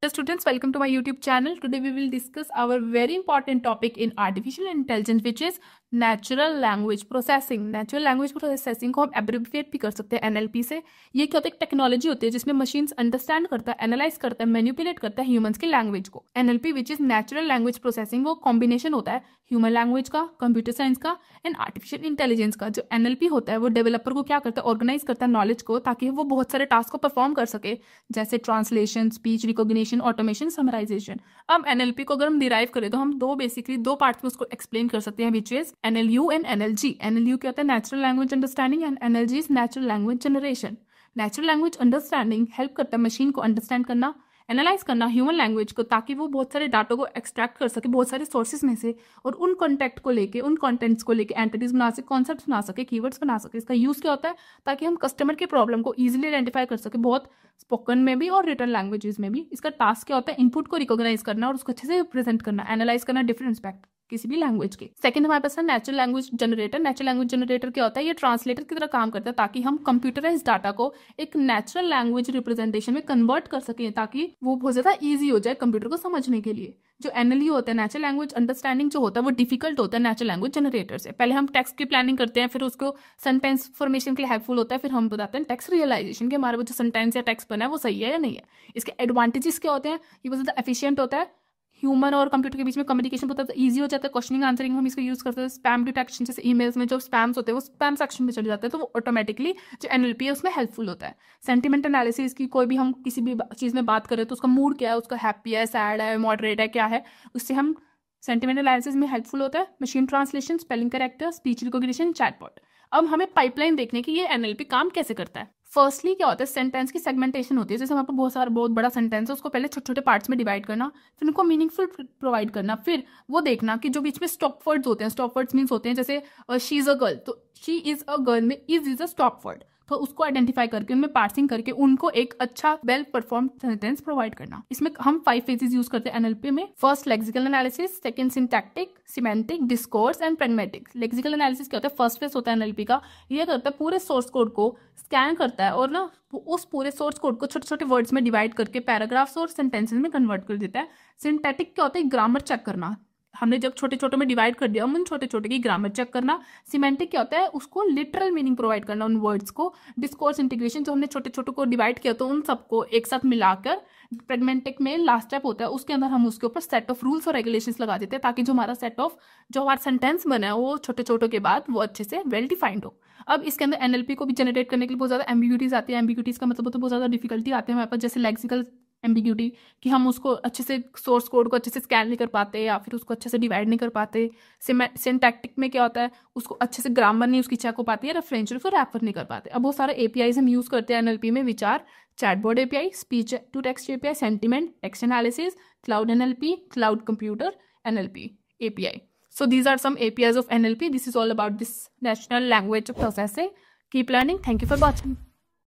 Hello students, welcome to my YouTube channel. Today we will discuss our very important topic in artificial intelligence, which is natural language processing. Natural language processing को हम abbreviate भी कर सकते हैं NLP से। ये क्या होता है, एक टेक्नोलॉजी होती है जिसमें मशीन्स अंडरस्टैंड करता है, एनालाइज करता है, मैनिपुलेट करता है ह्यूमंस की लैंग्वेज को। NLP which is natural language processing, वो कॉम्बिनेशन होता है ह्यूमन लैंग्वेज का, कंप्यूटर साइंस का एंड आर्टिफिशियल इंटेलिजेंस का। जो एनएलपी होता है वो डेवलपर को क्या करता है, ऑर्गेनाइज करता है नॉलेज को, ताकि वो बहुत सारे टास्क को परफॉर्म कर सके, जैसे translation, speech recognition, automation, summarisation. अब एनएलपी को अगर हम डिराइव करें तो हम दो पार्ट्स में उसको एक्सप्लेन कर सकते हैं, which is NLU and NLG. NLU क्या होता है, natural language understanding, and NLG is natural language generation. Natural language understanding help करता है मशीन को अंडरस्टैंड करना, एनालाइज करना ह्यूमन लैंग्वेज को, ताकि वो बहुत सारे डाटा को एक्सट्रैक्ट कर सके बहुत सारे सोर्सेज में से, और उन कॉन्टेक्ट को लेके, उन कॉन्टेंट्स को लेके एंटिटीज बना सके, कॉन्सेप्ट्स बना सके, कीवर्ड्स बना सके। इसका यूज क्या होता है, ताकि हम कस्टमर के प्रॉब्लम को इजीली आइडेंटिफाई कर सके, बहुत स्पोकन में भी और रिटन लैंग्वेजेस में भी। इसका टास्क क्या होता है, इनपुट को रिकॉग्नाइज करना और उसको अच्छे से रिप्रेजेंट करना, एनालाइज करना डिफरेंट एस्पेक्ट किसी भी लैंग्वेज के। सेकंड हमारे पास है natural language generator. Natural language generator क्या होता है, ये ट्रांसलेटर की तरह काम करता है, ताकि हम कंप्यूटराइज डाटा को एक नेचुरल लैंग्वेज रिप्रेजेंटेशन में कन्वर्ट कर सकें, ताकि वो बहुत ज्यादा ईजी हो जाए कंप्यूटर को समझने के लिए। जो एनएलयू होता है, नेचुरल लैंग्वेज अंडरस्टैंडिंग, जो होता है वो डिफिकल्ट होता है नेचुरल लैंग्वेज जनरेटर से। पहले हम टेक्स्ट की प्लानिंग करते हैं, फिर उसको सेंटेंस फॉर्मेशन के लिए हेल्पफुल होता है, फिर हम बताते हैं टेक्स्ट रियलाइजेशन के हमारे वो जो सेंटेंस या टेक्स्ट बना है वो सही है या नहीं है। इसके एडवांटेजेस क्या होते हैं, ये बहुत ज्यादा एफिशिएंट होता है, ह्यूमन और कंप्यूटर के बीच में कम्युनिकेशन बहुत ईजी हो जाता है, क्वेश्चनिंग आंसरिंग हम इसको यूज करते हैं। स्पैम डिटेक्शन, जैसे ईमेल्स में जो स्पैम्स होते हैं वो स्पैम सेक्शन में चले जाते हैं, तो वो ऑटोमेटिकली जो एनएलपी है उसमें हेल्पफुल होता है। सेंटिमेंट एनालिसिस की, कोई भी हम किसी भी चीज़ में बात करें तो उसका मूड क्या है, उसका हैप्पी है, सैड है, मॉडरेट है, क्या है, उससे हम सेंटिमेंट एनालिसिस में हेल्पफुल होता है। Machine translation, spelling character, speech recognition, chatbot. अब हमें पाइपलाइन देखने की, ये एनएलपी काम कैसे करता है। फर्स्टली क्या होता है, सेंटेंस की सेगमेंटेशन होती है। जैसे हमारे पास बहुत बड़ा सेंटेंस है, उसको पहले छोटे छोटे पार्ट्स में डिवाइड करना, फिर उनको मीनिंगफुल प्रोवाइड करना, फिर वो देखना कि जो बीच में स्टॉप वर्ड्स होते हैं, स्टॉप वर्ड्स मीन्स होते हैं जैसे शी इज अ गर्ल, तो शी इज अ गर्ल में इज अ स्टॉप वर्ड, तो उसको आइडेंटिफाई करके उनमें पार्सिंग करके उनको एक अच्छा वेल परफॉर्म सेंटेंस प्रोवाइड करना। इसमें हम 5 फेजेस यूज करते हैं एनएलपी में। First lexical analysis, second syntactic, semantic, discourse and pragmatic. Lexical analysis क्या होता है, फर्स्ट फेज होता है एनएलपी का। ये करता है पूरे सोर्स कोड को स्कैन करता है और ना उस पूरे सोर्स कोड को छोटे छोटे वर्ड्स में डिवाइड करके पैराग्राफ्स और सेंटेंसेस में कन्वर्ट कर देता है। सिंटैटिक क्या होता है, ग्रामर चेक करना। हमने जब छोटे छोटे में डिवाइड कर दिया, उन छोटे छोटे की ग्रामर चेक करना। सिमेंटिक क्या होता है, उसको लिटरल मीनिंग प्रोवाइड करना उन वर्ड्स को। डिस्कोर्स इंटीग्रेशन, जो हमने छोटे छोटे को डिवाइड किया तो उन सबको एक साथ मिलाकर। प्रेगमेंटिक में लास्ट स्टेप होता है, उसके अंदर हम उसके ऊपर सेट ऑफ रूल्स और रेगुलेशंस लगा देते हैं, ताकि जो हमारा सेंटेंस बना है वो छोटे छोटों के बाद वो अच्छे से वेल डिफाइंड हो। अब इसके अंदर एनएलपी को भी जनरेट करने के लिए बहुत ज्यादा एम्बिग्यूटीज आती है। एम्बिग्यूटीज का मतलब तो बहुत ज्यादा डिफिकल्टी आती है हमारे पास, जैसे लेक्सिकल एम्बिग्यूटी, कि हम उसको अच्छे से सोर्स कोड को अच्छे से स्कैन नहीं कर पाते, या फिर उसको अच्छे से डिवाइड नहीं कर पाते। सिंटैक्टिक में क्या होता है, उसको अच्छे से ग्रामर नहीं उसकी चेक हो पाती है, रेफरेंस उसको रेफर नहीं कर पाते। अब बहुत सारे एपीआईज हम यूज करते हैं एनएलपी में, which are chatbot API, speech to text API, sentiment, text analysis, cloud NLP, cloud computer NLP API. So these are some APIs of NLP. This is all about this natural language processing. Keep learning. Thank you for watching.